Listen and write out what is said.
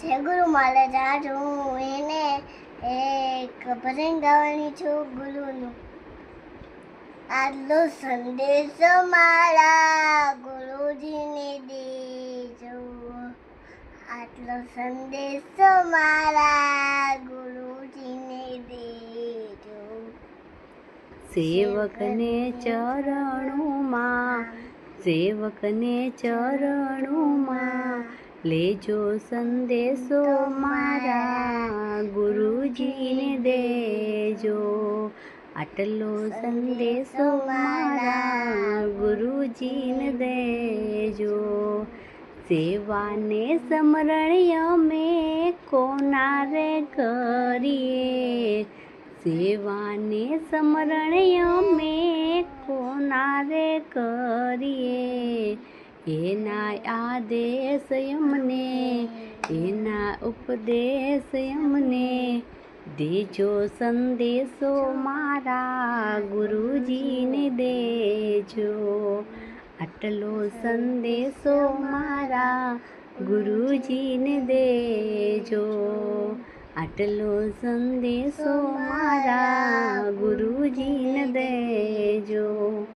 જય ગુરુ મહારાજ. હું એને એક ભજન ગાવાની છું ગુરુનું. આટલો સંદેશો મારા ગુરુજીને દેજો, આટલો સંદેશો મારા ગુરુજીને દેજો. સેવકને ચરણોમાં, સેવકને ચરણોમાં લેજો સંદેશો મારા ગુરુજીને દેજો. આટલો સંદેશો મારા ગુરુજીને દેજો. સેવાને સમરણ અમે કોના રે કરીએ, સેવાને સમરણ અમે કોના રે કરીએ. એના આદેશ અમને, એના ઉપદેશ અમને દેજો સંદેશો મારા ગુરુજીને દેજો. આટલો સંદેશો મારા ગુરુજીને દેજો. આટલો સંદેશો મારા ગુરુજીને દેજો.